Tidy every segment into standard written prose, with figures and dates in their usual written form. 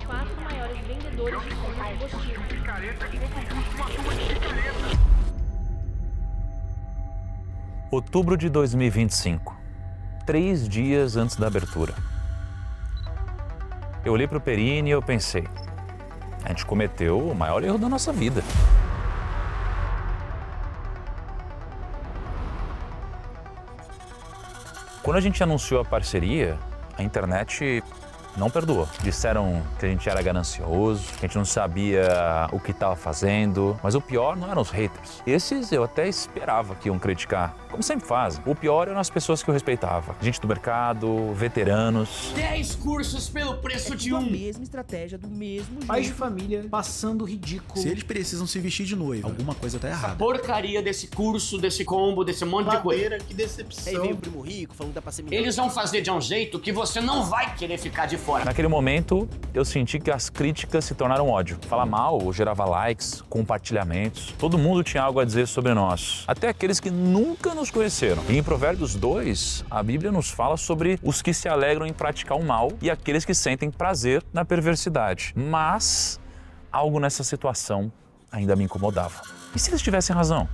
Quatro maiores vendedores de combustível. Outubro de 2025, 3 dias antes da abertura. Eu olhei para o Perini e eu pensei, a gente cometeu o maior erro da nossa vida. Quando a gente anunciou a parceria, a internet não perdoou. Disseram que a gente era ganancioso, que a gente não sabia o que estava fazendo. Mas o pior não eram os haters. Esses eu até esperava que iam criticar, como sempre fazem. O pior eram as pessoas que eu respeitava. Gente do mercado, veteranos. 10 cursos pelo preço de um. A mesma estratégia, do mesmo jeito. Pais de família passando ridículo. Se eles precisam se vestir de noiva, alguma coisa tá errada. Porcaria desse curso, desse combo, desse monte de coisa. Que decepção. Aí veio o primo rico falando que dá pra ser Eles vão fazer de um jeito que você não vai querer ficar de fora. Naquele momento, eu senti que as críticas se tornaram ódio. Falar mal gerava likes, compartilhamentos. Todo mundo tinha algo a dizer sobre nós. Até aqueles que nunca nos conheceram. E em Provérbios 2, a Bíblia nos fala sobre os que se alegram em praticar o mal e aqueles que sentem prazer na perversidade. Mas algo nessa situação ainda me incomodava. E se eles tivessem razão?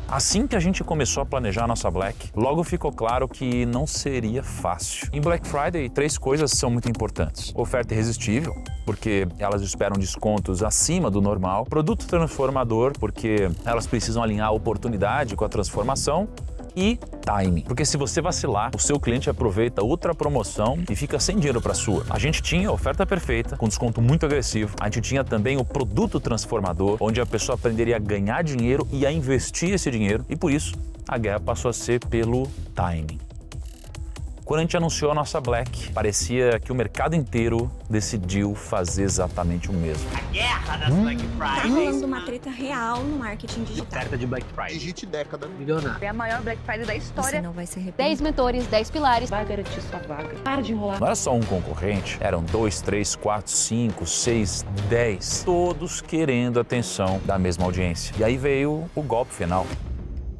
Assim que a gente começou a planejar a nossa Black, logo ficou claro que não seria fácil. Em Black Friday, 3 coisas são muito importantes. Oferta irresistível, porque elas esperam descontos acima do normal. Produto transformador, porque elas precisam alinhar a oportunidade com a transformação. E timing, porque se você vacilar, o seu cliente aproveita outra promoção e fica sem dinheiro para sua. A gente tinha a oferta perfeita, com desconto muito agressivo. A gente tinha também o produto transformador, onde a pessoa aprenderia a ganhar dinheiro e a investir esse dinheiro. E por isso, a guerra passou a ser pelo timing. Quando a gente anunciou a nossa Black, parecia que o mercado inteiro decidiu fazer exatamente o mesmo. A guerra das Black Tá Fridays. rolando uma treta real no marketing digital. Oferta de Black Friday. Digite década. milionário. É a maior Black Friday da Você história. não vai se arrepender. 10 mentores, 10 pilares. Vai garantir sua vaga. Para de enrolar. Não era só um concorrente, eram 2, 3, 4, 5, 6, 10, todos querendo a atenção da mesma audiência. E aí veio o golpe final.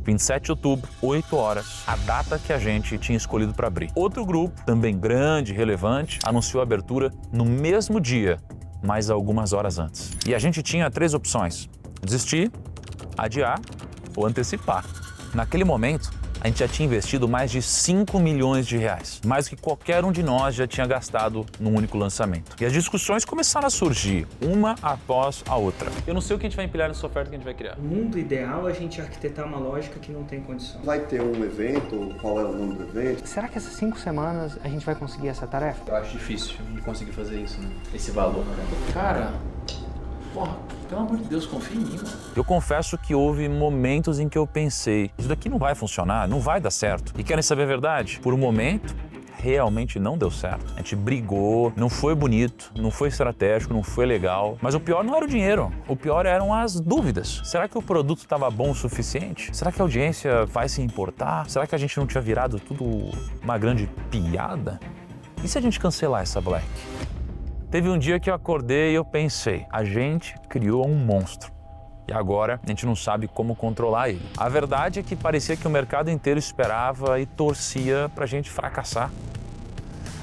27 de outubro, 8 horas, a data que a gente tinha escolhido para abrir. Outro grupo, também grande e relevante, anunciou a abertura no mesmo dia, mas algumas horas antes. E a gente tinha 3 opções: desistir, adiar ou antecipar. Naquele momento, a gente já tinha investido mais de 5 milhões de reais, mais do que qualquer um de nós já tinha gastado num único lançamento. E as discussões começaram a surgir, uma após a outra. Eu não sei o que a gente vai empilhar nessa oferta que a gente vai criar. No mundo ideal, a gente arquitetar uma lógica que não tem condição. Vai ter um evento, qual é o nome do evento? Será que essas 5 semanas a gente vai conseguir essa tarefa? Eu acho difícil de conseguir fazer isso, né? Esse valor. Cara, porra, pelo amor de Deus, confia em mim, mano. Eu confesso que houve momentos em que eu pensei, isso daqui não vai funcionar, não vai dar certo. E querem saber a verdade? Por um momento, realmente não deu certo. A gente brigou, não foi bonito, não foi estratégico, não foi legal. Mas o pior não era o dinheiro, o pior eram as dúvidas. Será que o produto estava bom o suficiente? Será que a audiência vai se importar? Será que a gente não tinha virado tudo uma grande piada? E se a gente cancelar essa Black? Teve um dia que eu acordei e eu pensei, a gente criou um monstro. E agora a gente não sabe como controlar ele. A verdade é que parecia que o mercado inteiro esperava e torcia pra gente fracassar.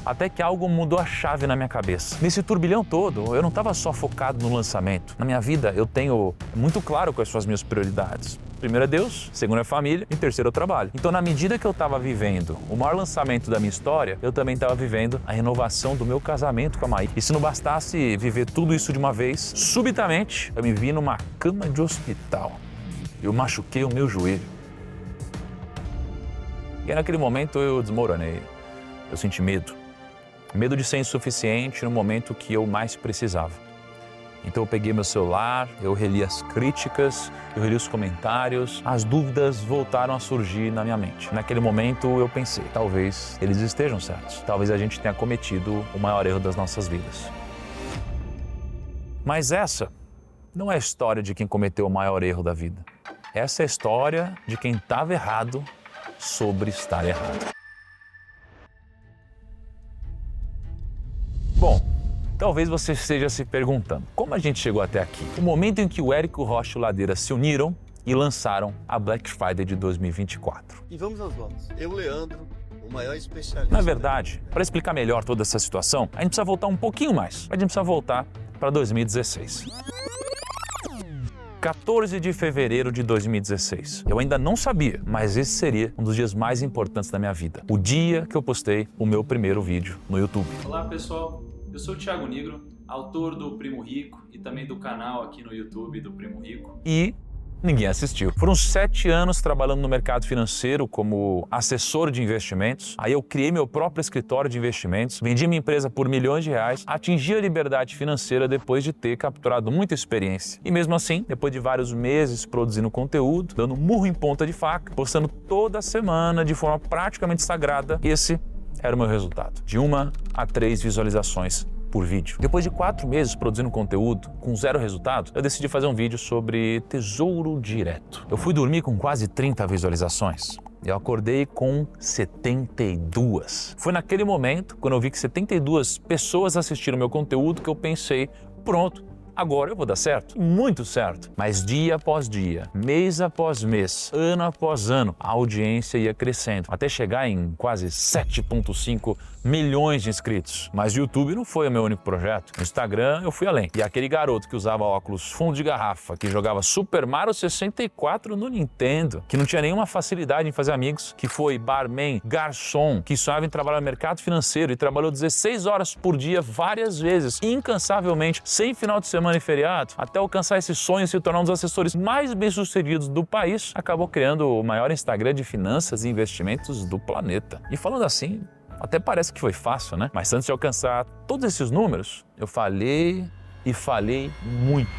Até que algo mudou a chave na minha cabeça. Nesse turbilhão todo, eu não estava só focado no lançamento. Na minha vida, eu tenho muito claro quais são as minhas prioridades. Primeiro é Deus, segundo é família e terceiro é o trabalho. Então, na medida que eu estava vivendo o maior lançamento da minha história, eu também estava vivendo a renovação do meu casamento com a Maí. E se não bastasse viver tudo isso de uma vez, subitamente eu me vi numa cama de hospital. Eu machuquei o meu joelho. E naquele momento eu desmoronei. Eu senti medo. Medo de ser insuficiente no momento que eu mais precisava. Então eu peguei meu celular, eu reli as críticas, eu reli os comentários, as dúvidas voltaram a surgir na minha mente. Naquele momento eu pensei, talvez eles estejam certos, talvez a gente tenha cometido o maior erro das nossas vidas. Mas essa não é a história de quem cometeu o maior erro da vida. Essa é a história de quem estava errado sobre estar errado. Bom, talvez você esteja se perguntando, como a gente chegou até aqui? O momento em que o Érico Rocha e o Ladeira se uniram e lançaram a Black Friday de 2024. E vamos aos votos. Eu, Leandro, o maior especialista. Na verdade, para explicar melhor toda essa situação, a gente precisa voltar um pouquinho mais. A gente precisa voltar para 2016. 14 de fevereiro de 2016. Eu ainda não sabia, mas esse seria um dos dias mais importantes da minha vida. O dia que eu postei o meu primeiro vídeo no YouTube. Olá pessoal, eu sou o Thiago Nigro, autor do Primo Rico e também do canal aqui no YouTube do Primo Rico. E ninguém assistiu. Foram 7 anos trabalhando no mercado financeiro como assessor de investimentos. Aí eu criei meu próprio escritório de investimentos, vendi minha empresa por milhões de reais, atingi a liberdade financeira depois de ter capturado muita experiência. E mesmo assim, depois de vários meses produzindo conteúdo, dando murro em ponta de faca, postando toda semana de forma praticamente sagrada, esse era o meu resultado. De 1 a 3 visualizações por vídeo. Depois de 4 meses produzindo conteúdo com 0 resultado, eu decidi fazer um vídeo sobre Tesouro Direto. Eu fui dormir com quase 30 visualizações. Eu acordei com 72. Foi naquele momento, quando eu vi que 72 pessoas assistiram meu conteúdo, que eu pensei, pronto, agora eu vou dar certo, muito certo. Mas dia após dia, mês após mês, ano após ano, a audiência ia crescendo, até chegar em quase 7,5 milhões de inscritos. Mas o YouTube não foi o meu único projeto. No Instagram eu fui além. E aquele garoto que usava óculos fundo de garrafa, que jogava Super Mario 64 no Nintendo, que não tinha nenhuma facilidade em fazer amigos, que foi barman, garçom, que sonhava em trabalhar no mercado financeiro e trabalhou 16 horas por dia várias vezes, incansavelmente, sem final de semana e feriado, até alcançar esse sonho e se tornar um dos assessores mais bem-sucedidos do país, acabou criando o maior Instagram de finanças e investimentos do planeta. E falando assim, até parece que foi fácil, né? Mas antes de alcançar todos esses números, eu falei e falei muito.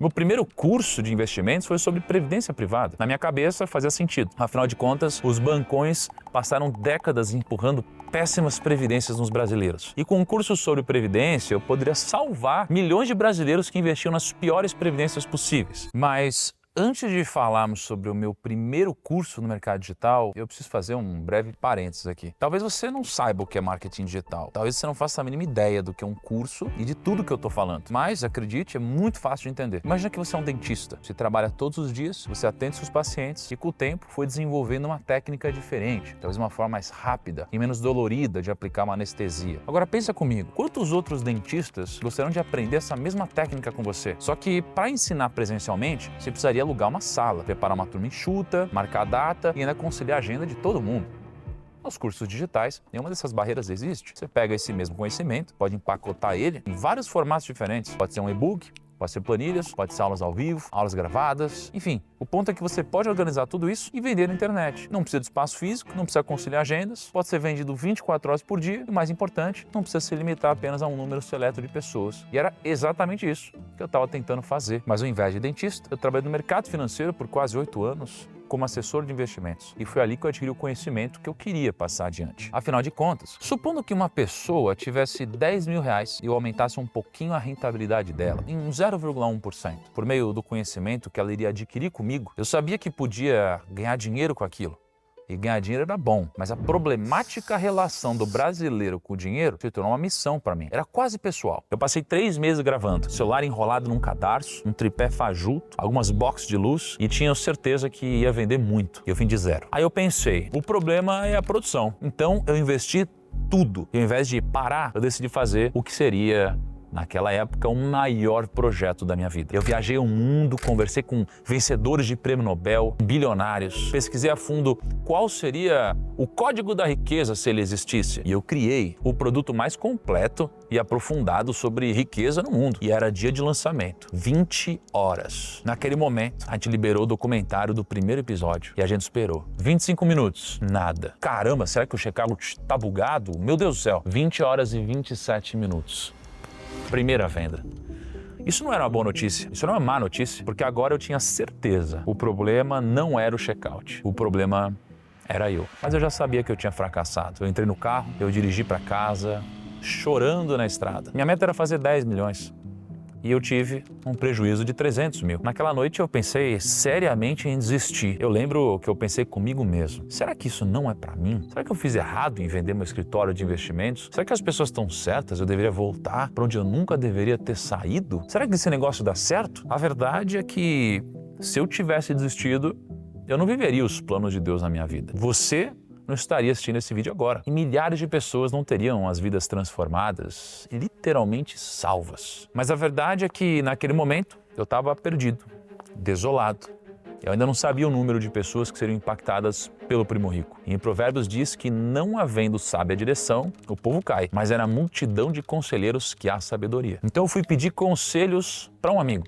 Meu primeiro curso de investimentos foi sobre previdência privada. Na minha cabeça fazia sentido. Afinal de contas, os bancões passaram décadas empurrando péssimas previdências nos brasileiros. E com um curso sobre previdência, eu poderia salvar milhões de brasileiros que investiam nas piores previdências possíveis. Mas antes de falarmos sobre o meu primeiro curso no mercado digital, eu preciso fazer um breve parênteses aqui. Talvez você não saiba o que é marketing digital. Talvez você não faça a mínima ideia do que é um curso e de tudo que eu estou falando. Mas, acredite, é muito fácil de entender. Imagina que você é um dentista. Você trabalha todos os dias, você atende seus pacientes e com o tempo foi desenvolvendo uma técnica diferente, talvez uma forma mais rápida e menos dolorida de aplicar uma anestesia. Agora pensa comigo, quantos outros dentistas gostariam de aprender essa mesma técnica com você? Só que para ensinar presencialmente, você precisaria alugar uma sala, preparar uma turma enxuta, marcar a data e ainda conciliar a agenda de todo mundo. Nos cursos digitais, nenhuma dessas barreiras existe. Você pega esse mesmo conhecimento, pode empacotar ele em vários formatos diferentes. Pode ser um e-book, pode ser planilhas, pode ser aulas ao vivo, aulas gravadas, enfim. O ponto é que você pode organizar tudo isso e vender na internet. Não precisa de espaço físico, não precisa conciliar agendas, pode ser vendido 24 horas por dia e, o mais importante, não precisa se limitar apenas a um número seleto de pessoas. E era exatamente isso que eu estava tentando fazer. Mas ao invés de dentista, eu trabalhei no mercado financeiro por quase 8 anos, como assessor de investimentos. E foi ali que eu adquiri o conhecimento que eu queria passar adiante. Afinal de contas, supondo que uma pessoa tivesse 10 mil reais e eu aumentasse um pouquinho a rentabilidade dela, em 0,1%, por meio do conhecimento que ela iria adquirir comigo, eu sabia que podia ganhar dinheiro com aquilo. E ganhar dinheiro era bom, mas a problemática relação do brasileiro com o dinheiro se tornou uma missão para mim. Era quase pessoal. Eu passei 3 meses gravando, celular enrolado num cadarço, um tripé fajuto, algumas boxes de luz e tinha certeza que ia vender muito. Eu vim de zero. Aí eu pensei, o problema é a produção. Então eu investi tudo. E ao invés de parar, eu decidi fazer o que seria, naquela época, o maior projeto da minha vida. Eu viajei o mundo, conversei com vencedores de prêmio Nobel, bilionários, pesquisei a fundo qual seria o código da riqueza se ele existisse. E eu criei o produto mais completo e aprofundado sobre riqueza no mundo. E era dia de lançamento, 20 horas. Naquele momento, a gente liberou o documentário do primeiro episódio e a gente esperou. 25 minutos, nada. Caramba, será que o Chicago tá bugado? Meu Deus do céu, 20 horas e 27 minutos. Primeira venda. Isso não era uma boa notícia, isso era uma má notícia, porque agora eu tinha certeza. O problema não era o checkout, o problema era eu. Mas eu já sabia que eu tinha fracassado. Eu entrei no carro, eu dirigi para casa, chorando na estrada. Minha meta era fazer 10 milhões. E eu tive um prejuízo de 300 mil. Naquela noite eu pensei seriamente em desistir. Eu lembro que eu pensei comigo mesmo, será que isso não é para mim? Será que eu fiz errado em vender meu escritório de investimentos? Será que as pessoas estão certas? Eu deveria voltar para onde eu nunca deveria ter saído? Será que esse negócio dá certo? A verdade é que Se eu tivesse desistido, eu não viveria os planos de Deus na minha vida. Você não estaria assistindo esse vídeo agora. E milhares de pessoas não teriam as vidas transformadas, literalmente salvas. Mas a verdade é que naquele momento eu estava perdido, desolado. Eu ainda não sabia o número de pessoas que seriam impactadas pelo Primo Rico. E em Provérbios diz que não havendo sábia direção, o povo cai, mas é na multidão de conselheiros que há sabedoria. Então eu fui pedir conselhos para um amigo.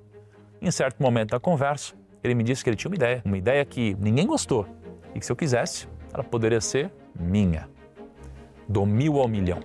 Em certo momento da conversa, ele me disse que ele tinha uma ideia que ninguém gostou e que se eu quisesse, ela poderia ser minha. Do 1000 ao milhão.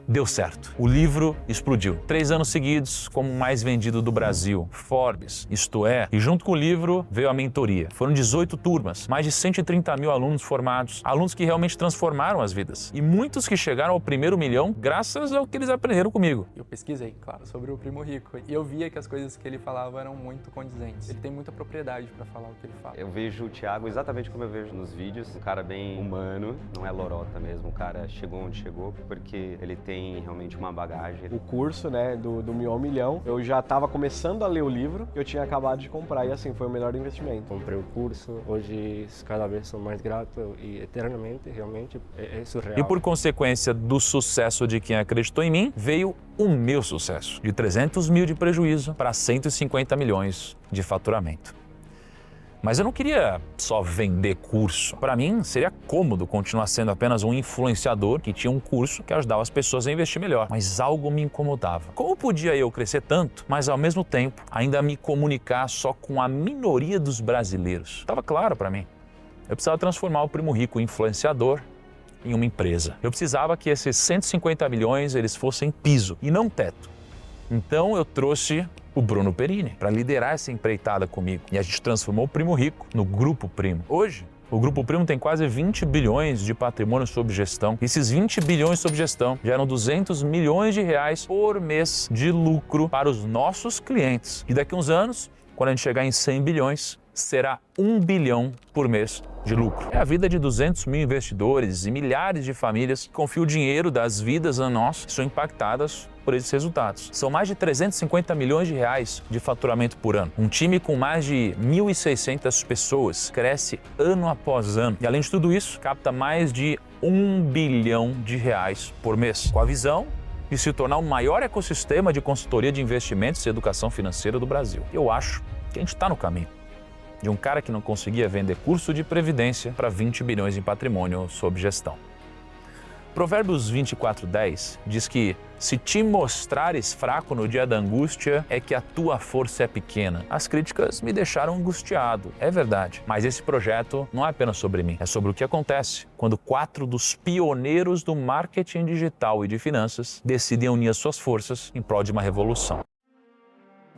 Deu certo. O livro explodiu. 3 anos seguidos como o mais vendido do Brasil. Forbes, Isto É. E junto com o livro veio a mentoria. Foram 18 turmas, mais de 130 mil alunos formados. Alunos que realmente transformaram as vidas. E muitos que chegaram ao primeiro milhão graças ao que eles aprenderam comigo. Eu pesquisei, claro, sobre o Primo Rico. E eu via que as coisas que ele falava eram muito condizentes. Ele tem muita propriedade para falar o que ele fala. Eu vejo o Thiago exatamente como eu vejo nos vídeos. Um cara bem humano, não é lorota mesmo. O cara chegou onde chegou porque ele tem realmente uma bagagem. O curso, né, do 1000 ao milhão, eu já estava começando a ler o livro que eu tinha acabado de comprar e assim, foi o melhor investimento. Comprei o curso, hoje cada vez sou mais grato e eternamente, realmente, é surreal. E por consequência do sucesso de quem acreditou em mim, veio o meu sucesso. De 300 mil de prejuízo para 150 milhões de faturamento. Mas eu não queria só vender curso. Para mim, seria cômodo continuar sendo apenas um influenciador que tinha um curso que ajudava as pessoas a investir melhor. Mas algo me incomodava. Como podia eu crescer tanto, mas ao mesmo tempo ainda me comunicar só com a minoria dos brasileiros? Estava claro para mim. Eu precisava transformar o Primo Rico influenciador em uma empresa. Eu precisava que esses 150 milhões eles fossem piso e não teto. Então eu trouxe o Bruno Perini para liderar essa empreitada comigo. E a gente transformou o Primo Rico no Grupo Primo. Hoje, o Grupo Primo tem quase 20 bilhões de patrimônio sob gestão. Esses 20 bilhões sob gestão geram 200 milhões de reais por mês de lucro para os nossos clientes. E daqui a uns anos, quando a gente chegar em 100 bilhões, será 1 bilhão por mês de lucro. É a vida de 200 mil investidores e milhares de famílias que confiam o dinheiro das vidas a nós e são impactadas por esses resultados. São mais de 350 milhões de reais de faturamento por ano. Um time com mais de 1.600 pessoas cresce ano após ano. E além de tudo isso, capta mais de 1 bilhão de reais por mês. Com a visão de se tornar o maior ecossistema de consultoria de investimentos e educação financeira do Brasil. Eu acho que a gente está no caminho de um cara que não conseguia vender curso de previdência para 20 bilhões em patrimônio sob gestão. Provérbios 24:10 diz que se te mostrares fraco no dia da angústia, é que a tua força é pequena. As críticas me deixaram angustiado, é verdade. Mas esse projeto não é apenas sobre mim, é sobre o que acontece quando 4 dos pioneiros do marketing digital e de finanças decidem unir as suas forças em prol de uma revolução.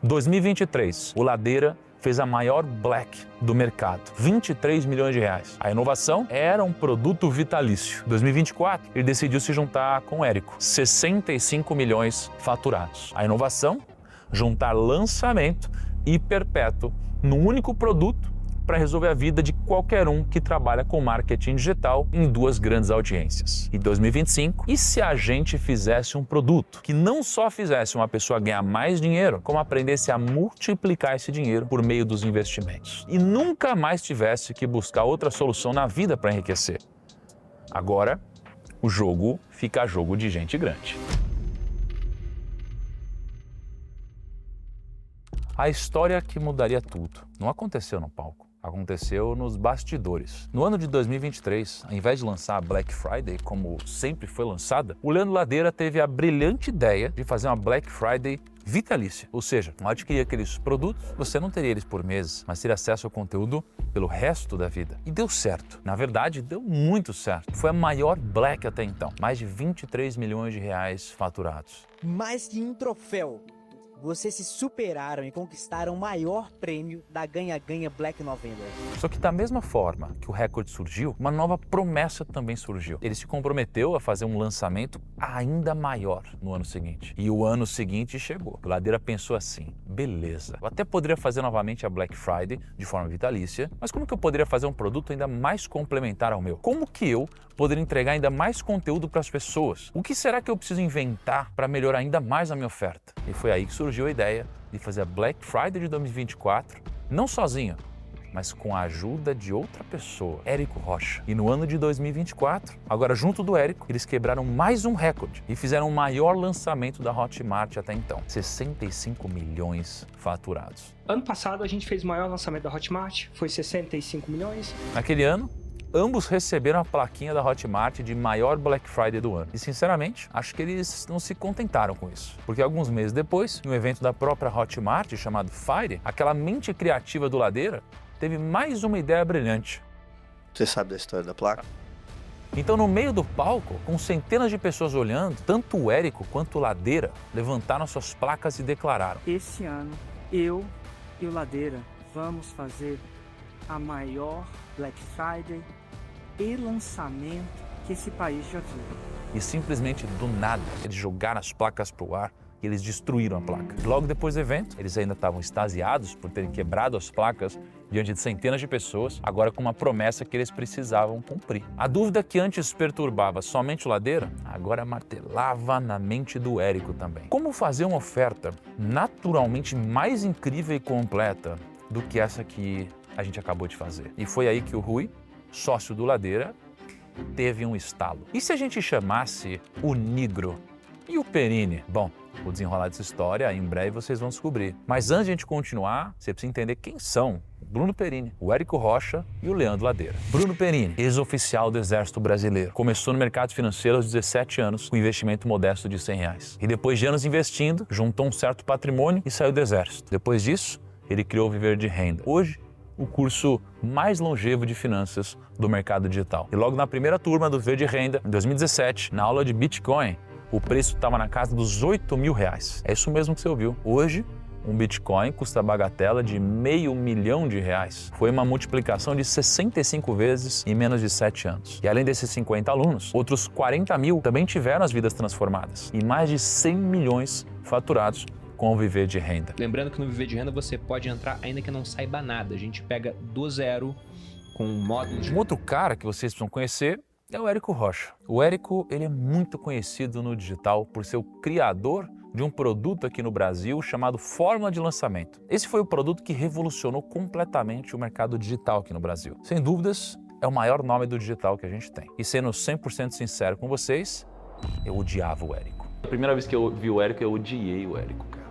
2023, o Ladeira fez a maior Black do mercado, 23 milhões de reais. A inovação era um produto vitalício. Em 2024, ele decidiu se juntar com o Érico, 65 milhões faturados. A inovação, juntar lançamento e perpétuo num único produto para resolver a vida de qualquer um que trabalha com marketing digital em 2 grandes audiências. Em 2025, e se a gente fizesse um produto que não só fizesse uma pessoa ganhar mais dinheiro, como aprendesse a multiplicar esse dinheiro por meio dos investimentos e nunca mais tivesse que buscar outra solução na vida para enriquecer? Agora, o jogo fica jogo de gente grande. A história que mudaria tudo não aconteceu no palco. Aconteceu nos bastidores. No ano de 2023, ao invés de lançar a Black Friday, como sempre foi lançada, o Leandro Ladeira teve a brilhante ideia de fazer uma Black Friday vitalícia. Ou seja, ao adquirir aqueles produtos, você não teria eles por meses, mas teria acesso ao conteúdo pelo resto da vida. E deu certo. Na verdade, deu muito certo. Foi a maior Black até então. Mais de 23 milhões de reais faturados. Mais que um troféu. Vocês se superaram e conquistaram o maior prêmio da Ganha-Ganha Black November. Só que da mesma forma que o recorde surgiu, uma nova promessa também surgiu. Ele se comprometeu a fazer um lançamento ainda maior no ano seguinte. E o ano seguinte chegou. O Ladeira pensou assim, beleza, eu até poderia fazer novamente a Black Friday de forma vitalícia, mas como que eu poderia fazer um produto ainda mais complementar ao meu? Como que eu poderia entregar ainda mais conteúdo para as pessoas? O que será que eu preciso inventar para melhorar ainda mais a minha oferta? E foi aí que surgiu a ideia de fazer a Black Friday de 2024 Não sozinho, mas com a ajuda de outra pessoa, Érico Rocha. E no ano de 2024, agora junto do Érico, eles quebraram mais um recorde e fizeram o maior lançamento da Hotmart até então, 65 milhões faturados. Ano passado a gente fez o maior lançamento da Hotmart, foi 65 milhões. Naquele ano, ambos receberam a plaquinha da Hotmart de maior Black Friday do ano. E, sinceramente, acho que eles não se contentaram com isso. Porque alguns meses depois, em um evento da própria Hotmart, chamado Fire, aquela mente criativa do Ladeira teve mais uma ideia brilhante. Você sabe da história da placa? Então, no meio do palco, com centenas de pessoas olhando, tanto o Érico quanto o Ladeira levantaram suas placas e declararam: Esse ano, eu e o Ladeira vamos fazer a maior Black Friday e lançamento que esse país já viu. E simplesmente do nada, eles jogaram as placas pro ar e eles destruíram a placa. Logo depois do evento, eles ainda estavam extasiados por terem quebrado as placas diante de centenas de pessoas, agora com uma promessa que eles precisavam cumprir. A dúvida que antes perturbava somente o Ladeira, agora martelava na mente do Érico também. Como fazer uma oferta naturalmente mais incrível e completa do que essa que a gente acabou de fazer? E foi aí que o Rui, sócio do Ladeira, teve um estalo. E se a gente chamasse o Nigro e o Perini? Bom, o desenrolar dessa história, em breve vocês vão descobrir. Mas antes de a gente continuar, você precisa entender quem são Bruno Perini, o Érico Rocha e o Leandro Ladeira. Bruno Perini, ex-oficial do Exército Brasileiro, começou no mercado financeiro aos 17 anos com um investimento modesto de R$100. E depois de anos investindo, juntou um certo patrimônio e saiu do Exército. Depois disso, ele criou o Viver de Renda. Hoje, o curso mais longevo de finanças do mercado digital. E logo na primeira turma do Viver de Renda, em 2017, na aula de Bitcoin, o preço estava na casa dos R$8 mil. É isso mesmo que você ouviu. Hoje, um Bitcoin custa a bagatela de R$500 mil. Foi uma multiplicação de 65 vezes em menos de 7 anos. E além desses 50 alunos, outros 40 mil também tiveram as vidas transformadas. E mais de 100 milhões faturados com o Viver de Renda. Lembrando que no Viver de Renda você pode entrar ainda que não saiba nada. A gente pega do zero com um módulo de... Um outro cara que vocês precisam conhecer é o Érico Rocha. O Érico, ele é muito conhecido no digital por ser o criador de um produto aqui no Brasil chamado Fórmula de Lançamento. Esse foi o produto que revolucionou completamente o mercado digital aqui no Brasil. Sem dúvidas, é o maior nome do digital que a gente tem. E sendo 100% sincero com vocês, eu odiava o Érico. A primeira vez que eu vi o Érico, eu odiei o Érico, cara.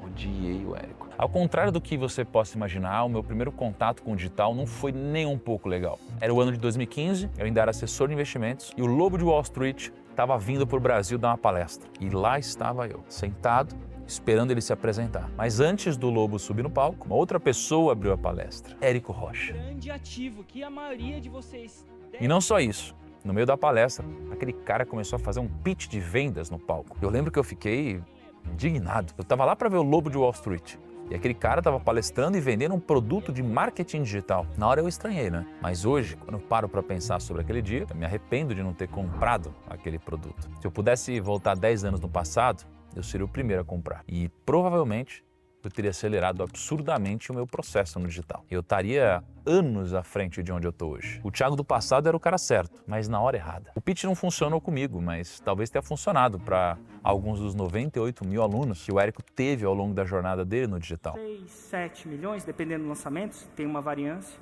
Odiei o Érico. Ao contrário do que você possa imaginar, o meu primeiro contato com o digital não foi nem um pouco legal. Era o ano de 2015, eu ainda era assessor de investimentos e o Lobo de Wall Street estava vindo para o Brasil dar uma palestra. E lá estava eu, sentado, esperando ele se apresentar. Mas antes do Lobo subir no palco, uma outra pessoa abriu a palestra, Érico Rocha. Grande ativo que a maioria de vocês... E não só isso. No meio da palestra, aquele cara começou a fazer um pitch de vendas no palco. Eu lembro que eu fiquei indignado. Eu estava lá para ver o Lobo de Wall Street. E aquele cara estava palestrando e vendendo um produto de marketing digital. Na hora eu estranhei, né? Mas hoje, quando eu paro para pensar sobre aquele dia, eu me arrependo de não ter comprado aquele produto. Se eu pudesse voltar 10 anos no passado, eu seria o primeiro a comprar. E provavelmente eu teria acelerado absurdamente o meu processo no digital. Eu estaria anos à frente de onde eu estou hoje. O Thiago do passado era o cara certo, mas na hora errada. O pitch não funcionou comigo, mas talvez tenha funcionado para alguns dos 98 mil alunos que o Érico teve ao longo da jornada dele no digital. 6, 7 milhões, dependendo do lançamento, tem uma variância.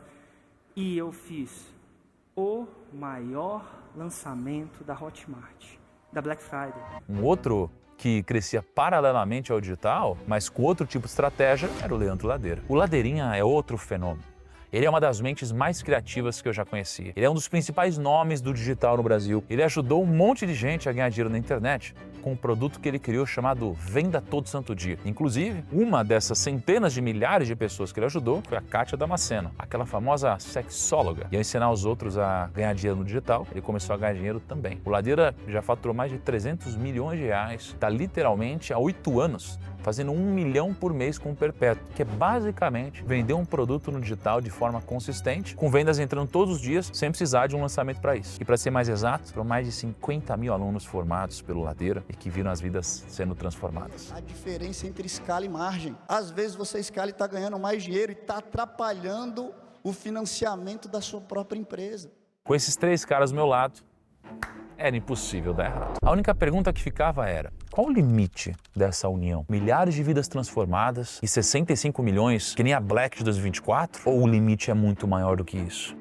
E eu fiz o maior lançamento da Hotmart, da Black Friday. Um outro que crescia paralelamente ao digital, mas com outro tipo de estratégia, era o Leandro Ladeira. O Ladeirinha é outro fenômeno. Ele é uma das mentes mais criativas que eu já conheci. Ele é um dos principais nomes do digital no Brasil. Ele ajudou um monte de gente a ganhar dinheiro na internet com um produto que ele criou chamado Venda Todo Santo Dia. Inclusive, uma dessas centenas de milhares de pessoas que ele ajudou foi a Kátia Damasceno, aquela famosa sexóloga. E ao ensinar os outros a ganhar dinheiro no digital, ele começou a ganhar dinheiro também. O Ladeira já faturou mais de 300 milhões de reais. Está literalmente há 8 anos fazendo 1 milhão por mês com o Perpétuo, que é basicamente vender um produto no digital de forma consistente, com vendas entrando todos os dias, sem precisar de um lançamento para isso. E para ser mais exato, foram mais de 50 mil alunos formados pelo Ladeira e que viram as vidas sendo transformadas. A diferença entre escala e margem. Às vezes você escala e está ganhando mais dinheiro e está atrapalhando o financiamento da sua própria empresa. Com esses 3 caras ao meu lado, era impossível dar errado. A única pergunta que ficava era: qual o limite dessa união? Milhares de vidas transformadas e 65 milhões, que nem a Black de 2024? Ou o limite é muito maior do que isso?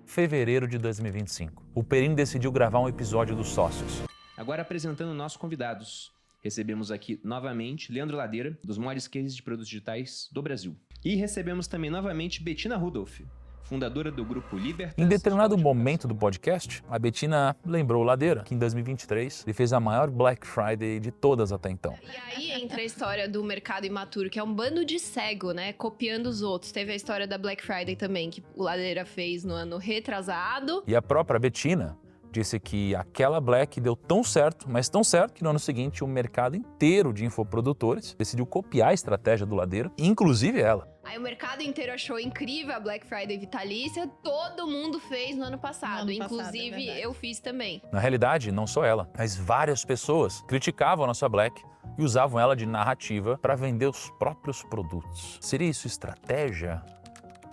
Fevereiro de 2025. O Perini decidiu gravar um episódio dos Sócios. Agora apresentando nossos convidados. Recebemos aqui novamente Leandro Ladeira, dos maiores cases de produtos digitais do Brasil. E recebemos também novamente Bettina Rudolph, fundadora do grupo Libertas. Em determinado momento do podcast, a Bettina lembrou o Ladeira que em 2023 ele fez a maior Black Friday de todas até então. E aí entra a história do mercado imaturo, que é um bando de cego, né? Copiando os outros. Teve a história da Black Friday também, que o Ladeira fez no ano retrasado. E a própria Bettina disse que aquela Black deu tão certo, mas tão certo, que no ano seguinte o mercado inteiro de infoprodutores decidiu copiar a estratégia do Ladeira, inclusive ela. Aí o mercado inteiro achou incrível a Black Friday vitalícia, todo mundo fez no ano passado, inclusive eu fiz também. Na realidade, não só ela, mas várias pessoas criticavam a nossa Black e usavam ela de narrativa para vender os próprios produtos. Seria isso estratégia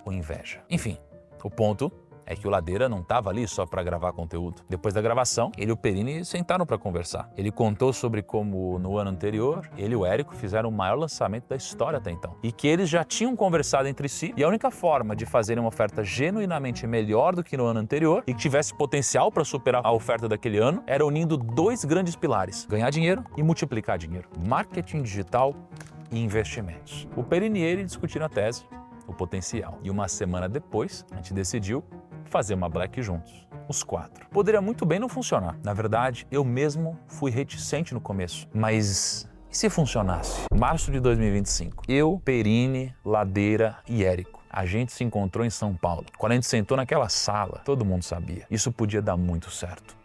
ou inveja? Enfim, o ponto é que o Ladeira não estava ali só para gravar conteúdo. Depois da gravação, ele e o Perini sentaram para conversar. Ele contou sobre como no ano anterior, ele e o Érico fizeram o maior lançamento da história até então. E que eles já tinham conversado entre si e a única forma de fazerem uma oferta genuinamente melhor do que no ano anterior e que tivesse potencial para superar a oferta daquele ano era unindo dois grandes pilares: ganhar dinheiro e multiplicar dinheiro. Marketing digital e investimentos. O Perini e ele discutiram a tese, o potencial. E uma semana depois, a gente decidiu fazer uma Black juntos, os quatro. Poderia muito bem não funcionar. Na verdade, eu mesmo fui reticente no começo. Mas e se funcionasse? Março de 2025, eu, Perini, Ladeira e Érico. A gente se encontrou em São Paulo. Quando a gente sentou naquela sala, todo mundo sabia. Isso podia dar muito certo.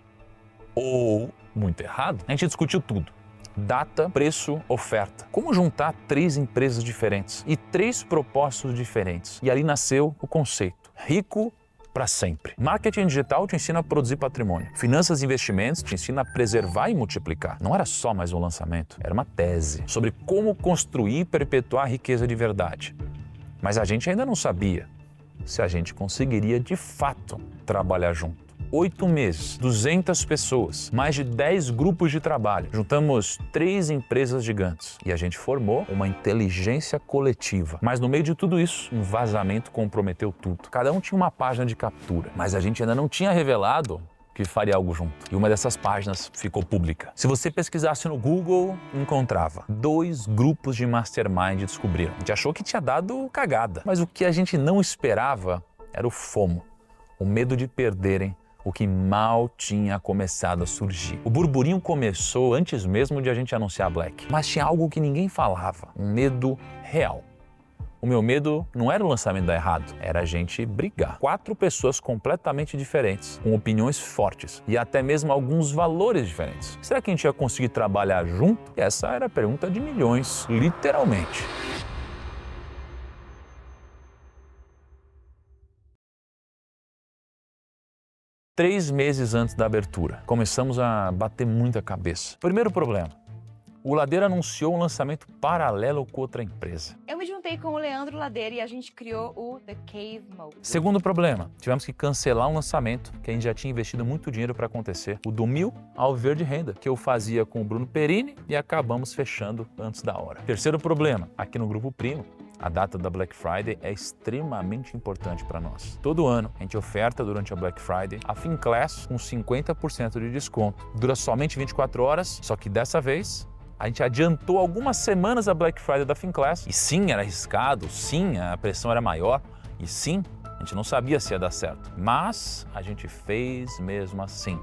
Ou muito errado. A gente discutiu tudo. Data, preço, oferta. Como juntar 3 empresas diferentes e 3 propósitos diferentes. E ali nasceu o conceito. Rico para sempre. Marketing digital te ensina a produzir patrimônio. Finanças e investimentos te ensina a preservar e multiplicar. Não era só mais um lançamento, era uma tese sobre como construir e perpetuar a riqueza de verdade. Mas a gente ainda não sabia se a gente conseguiria de fato trabalhar junto. 8 meses, 200 pessoas, mais de 10 grupos de trabalho. Juntamos 3 empresas gigantes e a gente formou uma inteligência coletiva. Mas no meio de tudo isso, um vazamento comprometeu tudo. Cada um tinha uma página de captura, mas a gente ainda não tinha revelado que faria algo junto. E uma dessas páginas ficou pública. Se você pesquisasse no Google, encontrava 2 grupos de mastermind descobriram. A gente achou que tinha dado cagada, mas o que a gente não esperava era o FOMO, o medo de perderem o que mal tinha começado a surgir. O burburinho começou antes mesmo de a gente anunciar a Black, mas tinha algo que ninguém falava, um medo real. O meu medo não era o lançamento dar errado, era a gente brigar. 4 pessoas completamente diferentes, com opiniões fortes e até mesmo alguns valores diferentes. Será que a gente ia conseguir trabalhar junto? E essa era a pergunta de milhões, literalmente. Três meses antes da abertura, começamos a bater muita cabeça. Primeiro problema, o Ladeira anunciou um lançamento paralelo com outra empresa. Eu me juntei com o Leandro Ladeira e a gente criou o The Cave Mode. Segundo problema, tivemos que cancelar um lançamento que a gente já tinha investido muito dinheiro para acontecer, o do Mil ao Viver de Renda, que eu fazia com o Bruno Perini e acabamos fechando antes da hora. Terceiro problema, aqui no Grupo Primo, a data da Black Friday é extremamente importante para nós. Todo ano, a gente oferta durante a Black Friday a Finclass com 50% de desconto. Dura somente 24 horas, só que dessa vez a gente adiantou algumas semanas a Black Friday da Finclass. E sim, era arriscado, sim, a pressão era maior e sim, a gente não sabia se ia dar certo. Mas a gente fez mesmo assim.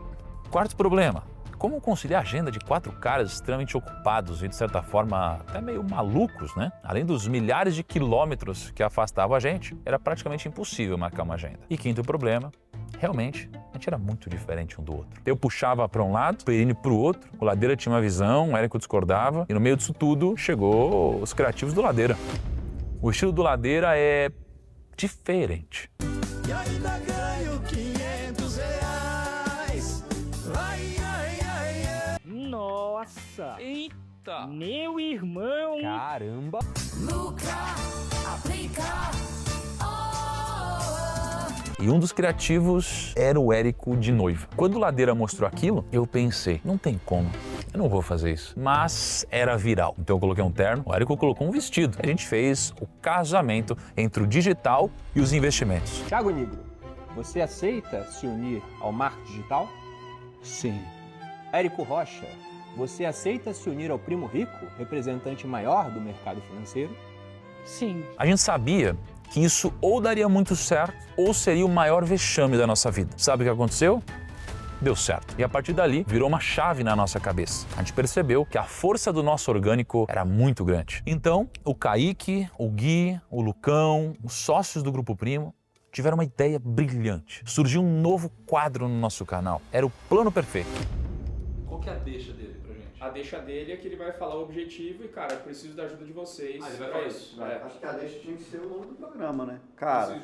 Quarto problema. Como conciliar a agenda de 4 caras extremamente ocupados e, de certa forma, até meio malucos, né? Além dos milhares de quilômetros que afastavam a gente, era praticamente impossível marcar uma agenda. E quinto problema, realmente, a gente era muito diferente um do outro. Eu puxava para um lado, o Perini para o outro, o Ladeira tinha uma visão, o Érico discordava, e no meio disso tudo chegou os criativos do Ladeira. O estilo do Ladeira é diferente. E ainda ganho 500 reais. Nossa! Eita! Meu irmão! Caramba! Lucra, aplica. E um dos criativos era o Érico de noiva. Quando o Ladeira mostrou aquilo, eu pensei, não tem como, eu não vou fazer isso. Mas era viral. Então eu coloquei um terno, o Érico colocou um vestido. A gente fez o casamento entre o digital e os investimentos. Thiago Nigro, você aceita se unir ao marketing digital? Sim. Érico Rocha, você aceita se unir ao Primo Rico, representante maior do mercado financeiro? Sim. A gente sabia que isso ou daria muito certo ou seria o maior vexame da nossa vida. Sabe o que aconteceu? Deu certo. E a partir dali, virou uma chave na nossa cabeça. A gente percebeu que a força do nosso orgânico era muito grande. Então, o Kaique, o Gui, o Lucão, os sócios do Grupo Primo, tiveram uma ideia brilhante. Surgiu um novo quadro no nosso canal. Era o Plano Perfeito. Qual que é a deixa dele pra gente? A deixa dele é que ele vai falar o objetivo e, cara, eu preciso da ajuda de vocês. Ele vai falar isso. Acho que a deixa tinha que ser o nome do programa, né? Cara,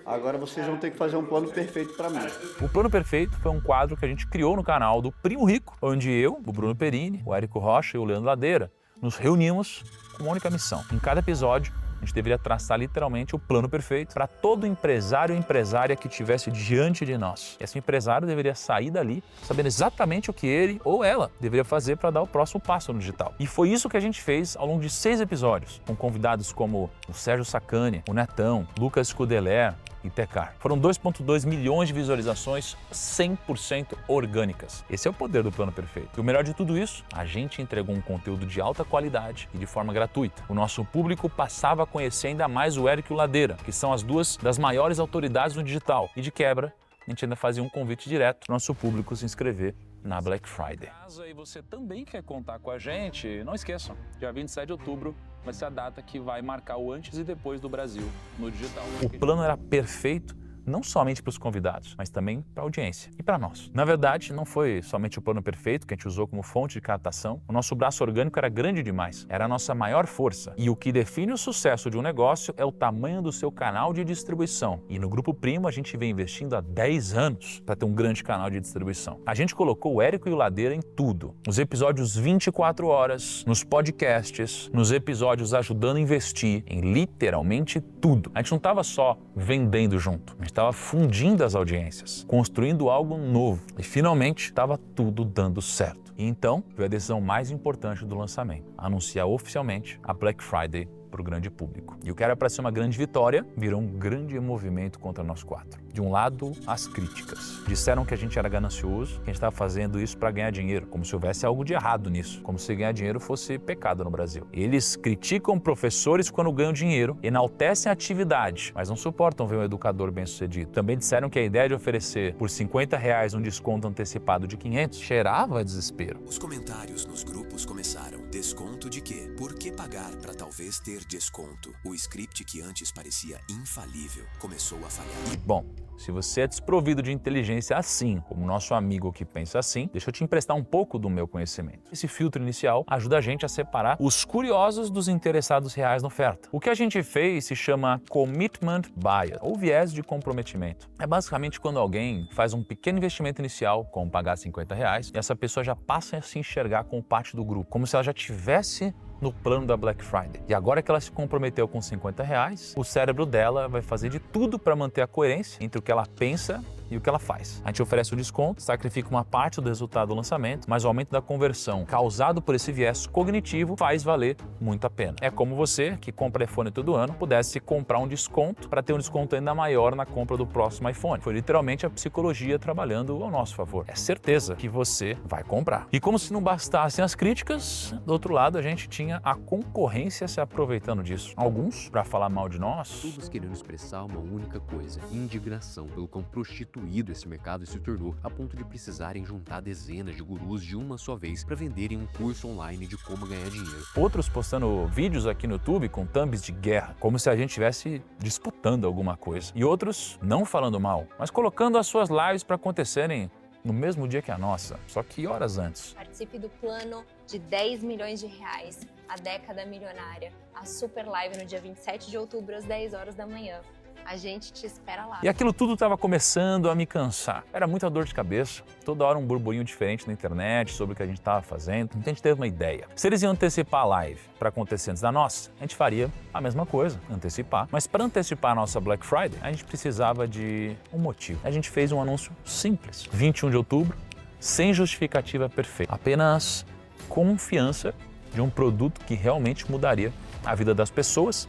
agora vocês vão ter que fazer um plano perfeito pra mim. O Plano Perfeito foi um quadro que a gente criou no canal do Primo Rico, onde eu, o Bruno Perini, o Érico Rocha e o Leandro Ladeira nos reunimos com uma única missão. Em cada episódio, a gente deveria traçar literalmente o plano perfeito para todo empresário ou empresária que estivesse diante de nós. Esse empresário deveria sair dali sabendo exatamente o que ele ou ela deveria fazer para dar o próximo passo no digital. E foi isso que a gente fez ao longo de 6 episódios, com convidados como o Sérgio Sacani, o Netão, Lucas Scudeler e Tecar. Foram 2,2 milhões de visualizações 100% orgânicas. Esse é o poder do Plano Perfeito. E o melhor de tudo isso, a gente entregou um conteúdo de alta qualidade e de forma gratuita. O nosso público passava a conhecer ainda mais o Érico e o Ladeira, que são as duas das maiores autoridades no digital. E de quebra, a gente ainda fazia um convite direto para o nosso público se inscrever na Black Friday. Caso aí você também quer contar com a gente, não esqueçam, dia 27 de outubro vai ser a data que vai marcar o antes e depois do Brasil no digital. O plano era perfeito, não somente para os convidados, mas também para a audiência e para nós. Na verdade, não foi somente o Plano Perfeito que a gente usou como fonte de captação. O nosso braço orgânico era grande demais, era a nossa maior força. E o que define o sucesso de um negócio é o tamanho do seu canal de distribuição. E no Grupo Primo, a gente vem investindo há 10 anos para ter um grande canal de distribuição. A gente colocou o Érico e o Ladeira em tudo. Nos episódios 24 horas, nos podcasts, nos episódios ajudando a investir, em literalmente tudo. A gente não estava só vendendo junto, a gente estava fundindo as audiências, construindo algo novo. E finalmente estava tudo dando certo. E então veio a decisão mais importante do lançamento: anunciar oficialmente a Black Friday para o grande público. E o que era para ser uma grande vitória virou um grande movimento contra nós quatro. De um lado, as críticas. Disseram que a gente era ganancioso, que a gente estava fazendo isso para ganhar dinheiro, como se houvesse algo de errado nisso, como se ganhar dinheiro fosse pecado no Brasil. Eles criticam professores quando ganham dinheiro, enaltecem a atividade, mas não suportam ver um educador bem-sucedido. Também disseram que a ideia de oferecer por R$50 um desconto antecipado de 500 cheirava a desespero. Os comentários nos grupos começaram. Desconto de quê? Por que pagar para talvez ter desconto? O script que antes parecia infalível começou a falhar. Bom, se você é desprovido de inteligência assim, como nosso amigo que pensa assim, deixa eu te emprestar um pouco do meu conhecimento. Esse filtro inicial ajuda a gente a separar os curiosos dos interessados reais na oferta. O que a gente fez se chama Commitment Bias, ou viés de comprometimento. É basicamente quando alguém faz um pequeno investimento inicial, como pagar R$50, e essa pessoa já passa a se enxergar como parte do grupo, como se ela já tivesse no plano da Black Friday. E agora que ela se comprometeu com R$50, o cérebro dela vai fazer de tudo para manter a coerência entre o que ela pensa e o que ela faz. A gente oferece o desconto, sacrifica uma parte do resultado do lançamento, mas o aumento da conversão causado por esse viés cognitivo faz valer muito a pena. É como você, que compra iPhone todo ano, pudesse comprar um desconto para ter um desconto ainda maior na compra do próximo iPhone. Foi literalmente a psicologia trabalhando ao nosso favor. É certeza que você vai comprar. E como se não bastassem as críticas, do outro lado a gente tinha a concorrência se aproveitando disso. Alguns, para falar mal de nós, todos querendo expressar uma única coisa: indignação pelo quão prostituído esse mercado se tornou, a ponto de precisarem juntar dezenas de gurus de uma só vez para venderem um curso online de como ganhar dinheiro. Outros postando vídeos aqui no YouTube com thumbs de guerra, como se a gente estivesse disputando alguma coisa. E outros não falando mal, mas colocando as suas lives para acontecerem no mesmo dia que a nossa, só que horas antes. Participe do plano de 10 milhões de reais, a década milionária, a super live no dia 27 de outubro às 10 horas da manhã. A gente te espera lá. E aquilo tudo estava começando a me cansar. Era muita dor de cabeça, toda hora um burburinho diferente na internet sobre o que a gente estava fazendo. Então a gente teve uma ideia. Se eles iam antecipar a live para acontecer antes da nossa, a gente faria a mesma coisa, antecipar. Mas para antecipar a nossa Black Friday, a gente precisava de um motivo. A gente fez um anúncio simples. 21 de outubro, sem justificativa perfeita. Apenas confiança de um produto que realmente mudaria a vida das pessoas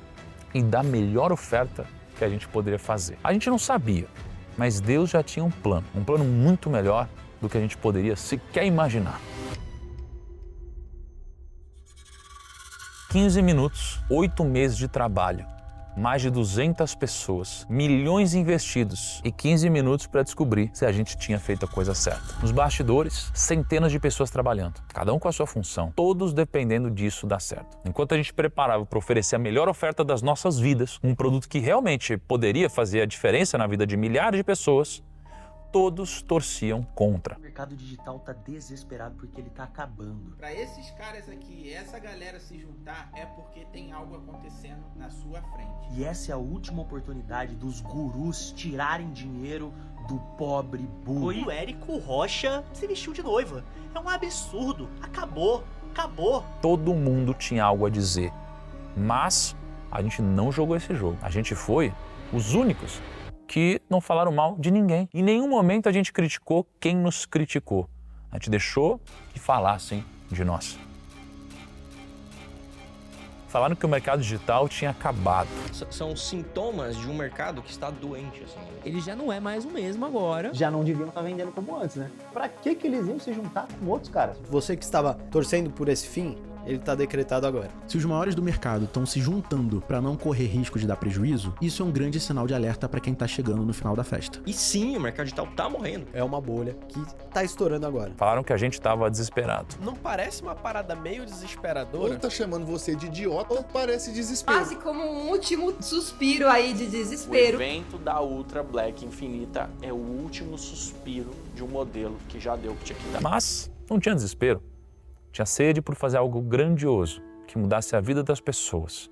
e da melhor oferta que a gente poderia fazer. A gente não sabia, mas Deus já tinha um plano muito melhor do que a gente poderia sequer imaginar. 15 minutos, 8 meses de trabalho, mais de 200 pessoas, milhões investidos e 15 minutos para descobrir se a gente tinha feito a coisa certa. Nos bastidores, centenas de pessoas trabalhando, cada um com a sua função, todos dependendo disso dar certo. Enquanto a gente preparava para oferecer a melhor oferta das nossas vidas, um produto que realmente poderia fazer a diferença na vida de milhares de pessoas, todos torciam contra. O mercado digital tá desesperado porque ele tá acabando. Para esses caras aqui, essa galera se juntar, é porque tem algo acontecendo na sua frente. E essa é a última oportunidade dos gurus tirarem dinheiro do pobre burro. E o Érico Rocha se vestiu de noiva. É um absurdo. Acabou. Todo mundo tinha algo a dizer, mas a gente não jogou esse jogo. A gente foi os únicos que não falaram mal de ninguém. Em nenhum momento a gente criticou quem nos criticou. A gente deixou que falassem de nós. Falaram que o mercado digital tinha acabado. São sintomas de um mercado que está doente, assim. Ele já não é mais o mesmo agora. Já não deviam estar vendendo como antes, né? Pra que eles iam se juntar com outros caras? Você que estava torcendo por esse fim, ele está decretado agora. Se os maiores do mercado estão se juntando para não correr risco de dar prejuízo, isso é um grande sinal de alerta para quem está chegando no final da festa. E sim, o mercado digital tá morrendo. É uma bolha que tá estourando agora. Falaram que a gente estava desesperado. Não parece uma parada meio desesperadora? Ou tá chamando você de idiota ou parece desespero. Quase como um último suspiro aí de desespero. O evento da Ultra Black Infinita é o último suspiro de um modelo que já deu o que tinha que dar. Mas não tinha desespero. Tinha sede por fazer algo grandioso, que mudasse a vida das pessoas.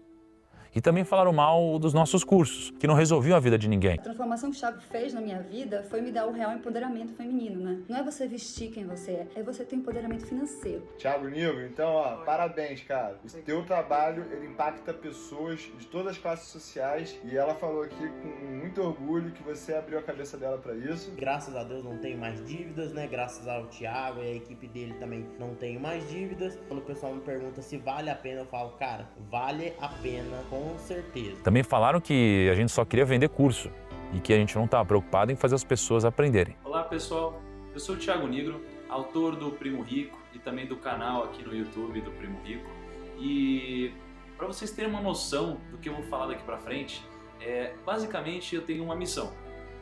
E também falaram mal dos nossos cursos, que não resolviam a vida de ninguém. A transformação que o Thiago fez na minha vida foi me dar o real empoderamento feminino, né? Não é você vestir quem você é você ter empoderamento financeiro. Thiago Nigro, então, ó, parabéns, cara. O teu trabalho, ele impacta pessoas de todas as classes sociais e ela falou aqui com muito orgulho que você abriu a cabeça dela pra isso. Graças a Deus não tenho mais dívidas, né? Graças ao Thiago e a equipe dele também não tenho mais dívidas. Quando o pessoal me pergunta se vale a pena, eu falo, cara, vale a pena com certeza. Também falaram que a gente só queria vender curso e que a gente não estava preocupado em fazer as pessoas aprenderem. Olá pessoal, eu sou o Thiago Nigro, autor do Primo Rico e também do canal aqui no YouTube do Primo Rico. E para vocês terem uma noção do que eu vou falar daqui para frente, basicamente eu tenho uma missão.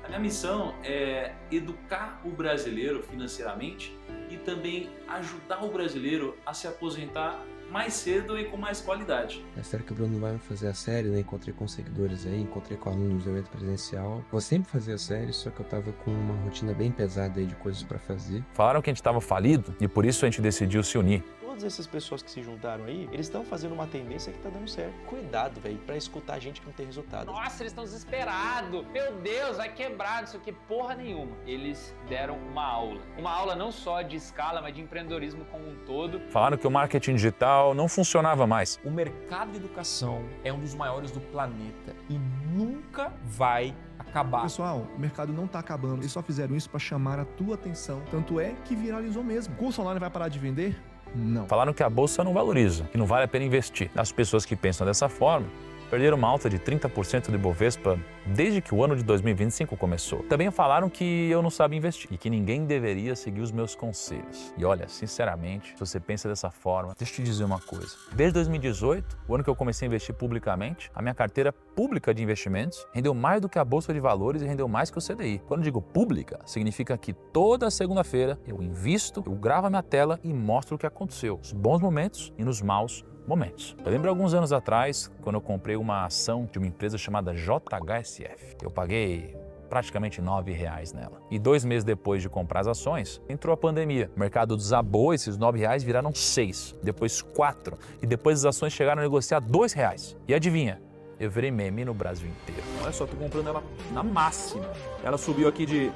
A minha missão é educar o brasileiro financeiramente e também ajudar o brasileiro a se aposentar mais cedo e com mais qualidade. É sério que o Bruno vai fazer a série, né? Encontrei com seguidores aí, encontrei com alunos do evento presencial. Vou sempre fazer a série, só que eu tava com uma rotina bem pesada aí de coisas pra fazer. Falaram que a gente tava falido e por isso a gente decidiu se unir. Todas essas pessoas que se juntaram aí, eles estão fazendo uma tendência que tá dando certo. Cuidado, velho, pra escutar gente que não tem resultado. Nossa, eles estão desesperados. Meu Deus, vai quebrar, não sei o que, porra nenhuma. Eles deram uma aula. Uma aula não só de escala, mas de empreendedorismo como um todo. Falaram que o marketing digital não funcionava mais. O mercado de educação é um dos maiores do planeta e nunca vai acabar. Pessoal, o mercado não tá acabando. Eles só fizeram isso para chamar a tua atenção. Tanto é que viralizou mesmo. O curso online vai parar de vender? Não. Falaram que a bolsa não valoriza, que não vale a pena investir. As pessoas que pensam dessa forma perderam uma alta de 30% do Ibovespa desde que o ano de 2025 começou. Também falaram que eu não sabia investir e que ninguém deveria seguir os meus conselhos. E olha, sinceramente, se você pensa dessa forma, deixa eu te dizer uma coisa. Desde 2018, o ano que eu comecei a investir publicamente, a minha carteira pública de investimentos rendeu mais do que a Bolsa de Valores e rendeu mais que o CDI. Quando eu digo pública, significa que toda segunda-feira eu invisto, eu gravo a minha tela e mostro o que aconteceu, nos bons momentos e nos maus momentos. Eu lembro alguns anos atrás, quando eu comprei uma ação de uma empresa chamada JHSF. Eu paguei praticamente R$9 nela. E 2 meses depois de comprar as ações, entrou a pandemia. O mercado desabou, esses R$9 viraram 6, depois 4. E depois as ações chegaram a negociar R$2. E adivinha? eu virei meme no Brasil inteiro. Olha só, tô comprando ela na máxima. Ela subiu aqui de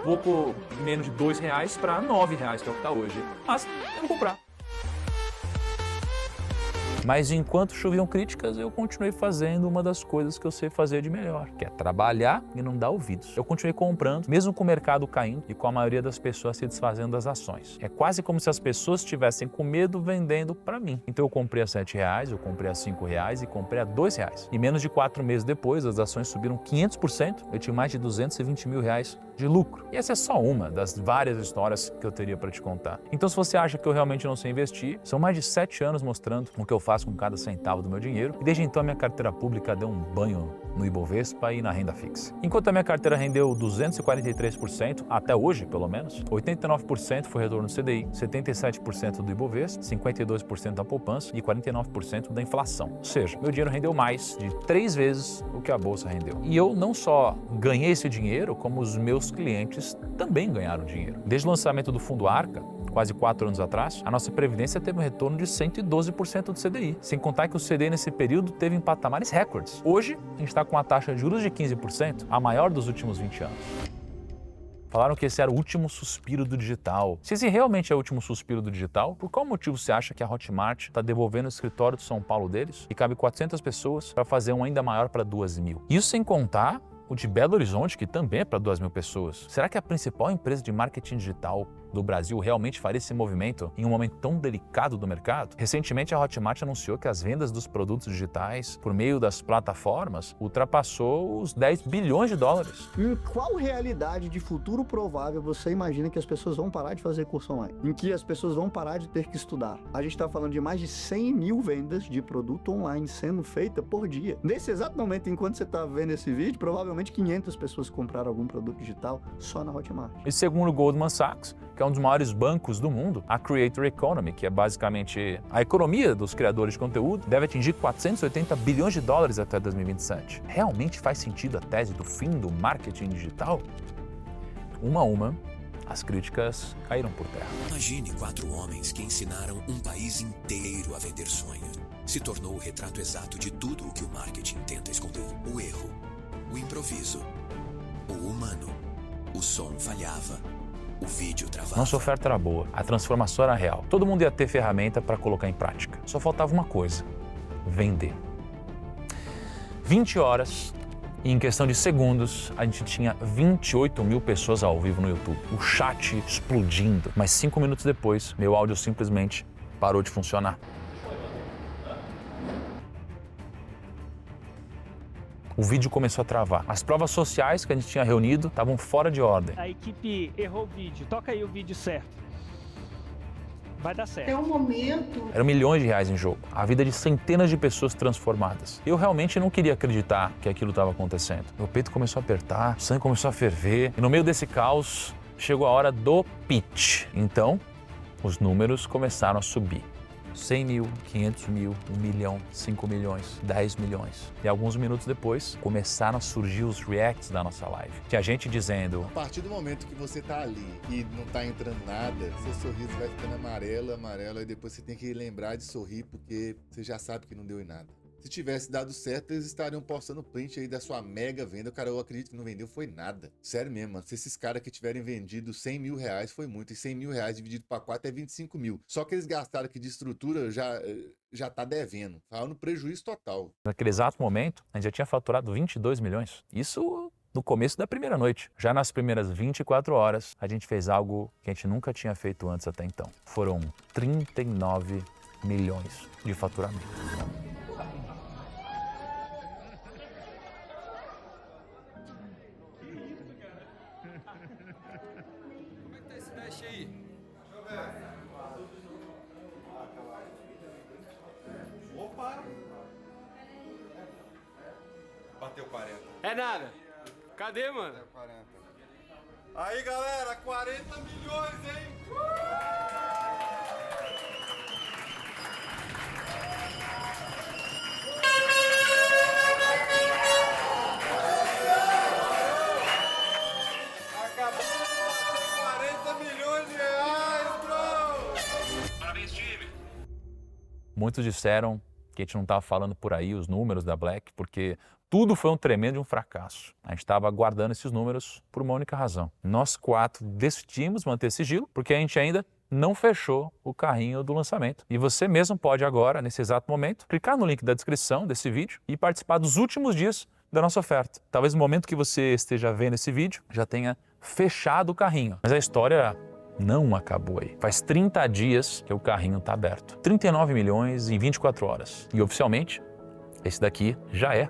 pouco menos de R$2 para R$9, que é o que tá hoje. Mas eu vou comprar. Mas enquanto choviam críticas, eu continuei fazendo uma das coisas que eu sei fazer de melhor, que é trabalhar e não dar ouvidos. Eu continuei comprando, mesmo com o mercado caindo e com a maioria das pessoas se desfazendo das ações. É quase como se as pessoas estivessem com medo vendendo para mim. Então eu comprei a R$7, eu comprei a R$5 e comprei a R$2. E menos de 4 meses depois, as ações subiram 500%, eu tinha mais de R$220 mil de lucro. E essa é só uma das várias histórias que eu teria para te contar. Então se você acha que eu realmente não sei investir, são mais de 7 anos mostrando o que eu faço com cada centavo do meu dinheiro, e desde então a minha carteira pública deu um banho no Ibovespa e na renda fixa. Enquanto a minha carteira rendeu 243%, até hoje pelo menos, 89% foi retorno do CDI, 77% do Ibovespa, 52% da poupança e 49% da inflação. Ou seja, meu dinheiro rendeu mais de 3 vezes o que a bolsa rendeu. E eu não só ganhei esse dinheiro, como os meus clientes também ganharam dinheiro. Desde o lançamento do Fundo Arca, quase 4 anos atrás, a nossa Previdência teve um retorno de 112% do CDI. Sem contar que o CDI nesse período teve em patamares recordes. Hoje, a gente está com uma taxa de juros de 15%, a maior dos últimos 20 anos. Falaram que esse era o último suspiro do digital. Se esse realmente é o último suspiro do digital, por qual motivo você acha que a Hotmart está devolvendo o escritório de São Paulo deles e cabe 400 pessoas para fazer um ainda maior para 2.000? Isso sem contar o de Belo Horizonte, que também é para 2.000 pessoas. Será que a principal empresa de marketing digital do Brasil realmente faria esse movimento em um momento tão delicado do mercado? Recentemente, a Hotmart anunciou que as vendas dos produtos digitais por meio das plataformas ultrapassou os 10 bilhões de dólares. Em qual realidade de futuro provável você imagina que as pessoas vão parar de fazer curso online? Em que as pessoas vão parar de ter que estudar? A gente está falando de mais de 100 mil vendas de produto online sendo feita por dia. Nesse exato momento, enquanto você está vendo esse vídeo, provavelmente 500 pessoas compraram algum produto digital só na Hotmart. E segundo o Goldman Sachs, que é um dos maiores bancos do mundo, a Creator Economy, que é basicamente a economia dos criadores de conteúdo, deve atingir 480 bilhões de dólares até 2027. Realmente faz sentido a tese do fim do marketing digital? Uma a uma, as críticas caíram por terra. Imagine 4 homens que ensinaram um país inteiro a vender sonhos. Se tornou o retrato exato de tudo o que o marketing tenta esconder. O erro, o improviso, o humano. O som falhava. O vídeo travava. Nossa oferta era boa, a transformação era real. Todo mundo ia ter ferramenta para colocar em prática. Só faltava uma coisa: vender. 20 horas e em questão de segundos a gente tinha 28 mil pessoas ao vivo no YouTube. O chat explodindo. Mas 5 minutos depois, meu áudio simplesmente parou de funcionar. O vídeo começou a travar. As provas sociais que a gente tinha reunido estavam fora de ordem. A equipe errou o vídeo. Toca aí o vídeo certo. Vai dar certo. É um momento. Eram milhões de reais em jogo. A vida de centenas de pessoas transformadas. Eu realmente não queria acreditar que aquilo estava acontecendo. Meu peito começou a apertar, o sangue começou a ferver. E no meio desse caos, chegou a hora do pitch. Então, os números começaram a subir. 100 mil, 500 mil, 1 milhão, 5 milhões, 10 milhões. E alguns minutos depois, começaram a surgir os reacts da nossa live. Tinha gente dizendo... A partir do momento que você tá ali e não tá entrando nada, seu sorriso vai ficando amarelo, e depois você tem que lembrar de sorrir porque você já sabe que não deu em nada. Se tivesse dado certo, eles estariam postando print aí da sua mega venda. Cara, eu acredito que não vendeu foi nada. Sério mesmo, mano. Se esses caras que tiverem vendido 100 mil reais foi muito. E 100 mil reais dividido para 4 é 25 mil. Só que eles gastaram aqui de estrutura já tá devendo. Tá no prejuízo total. Naquele exato momento, a gente já tinha faturado 22 milhões. Isso no começo da primeira noite. Já nas primeiras 24 horas, a gente fez algo que a gente nunca tinha feito antes até então. Foram 39 milhões de faturamento. Bateu 40. É nada. Cadê, mano? Bateu 40. Aí, galera, 40 milhões, hein? Acabou de bater 40 milhões de reais, bro! Muitos disseram que a gente não estava falando por aí os números da Black, porque tudo foi um tremendo fracasso. A gente estava aguardando esses números por uma única razão. Nós 4 decidimos manter sigilo, porque a gente ainda não fechou o carrinho do lançamento. E você mesmo pode agora, nesse exato momento, clicar no link da descrição desse vídeo e participar dos últimos dias da nossa oferta. Talvez no momento que você esteja vendo esse vídeo, já tenha fechado o carrinho. Mas a história não acabou aí. Faz 30 dias que o carrinho está aberto. 39 milhões em 24 horas. E oficialmente, esse daqui já é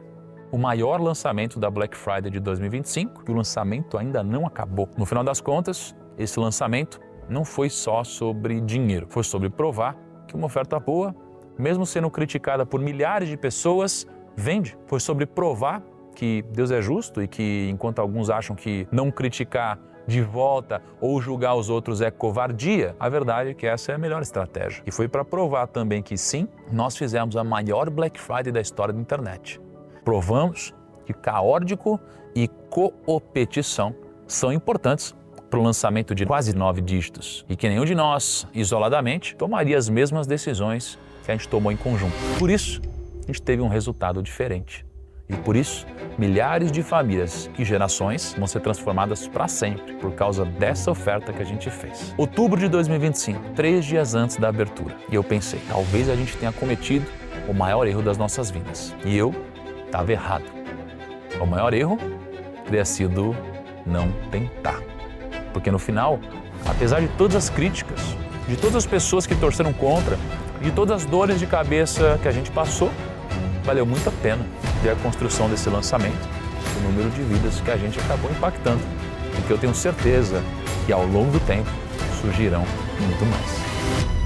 o maior lançamento da Black Friday de 2025 e o lançamento ainda não acabou. No final das contas, esse lançamento não foi só sobre dinheiro, foi sobre provar que uma oferta boa, mesmo sendo criticada por milhares de pessoas, vende. Foi sobre provar que Deus é justo e que, enquanto alguns acham que não criticar de volta ou julgar os outros é covardia, a verdade é que essa é a melhor estratégia. E foi para provar também que sim, nós fizemos a maior Black Friday da história da internet. Provamos que caórdico e coopetição são importantes para o lançamento de quase 9 dígitos e que nenhum de nós, isoladamente, tomaria as mesmas decisões que a gente tomou em conjunto. Por isso, a gente teve um resultado diferente. E por isso, milhares de famílias e gerações vão ser transformadas para sempre por causa dessa oferta que a gente fez. Outubro de 2025, 3 dias antes da abertura. E eu pensei, talvez a gente tenha cometido o maior erro das nossas vidas. E eu estava errado. O maior erro teria sido não tentar. Porque no final, apesar de todas as críticas, de todas as pessoas que torceram contra, de todas as dores de cabeça que a gente passou, valeu muito a pena ver a construção desse lançamento, o número de vidas que a gente acabou impactando e que eu tenho certeza que ao longo do tempo surgirão muito mais.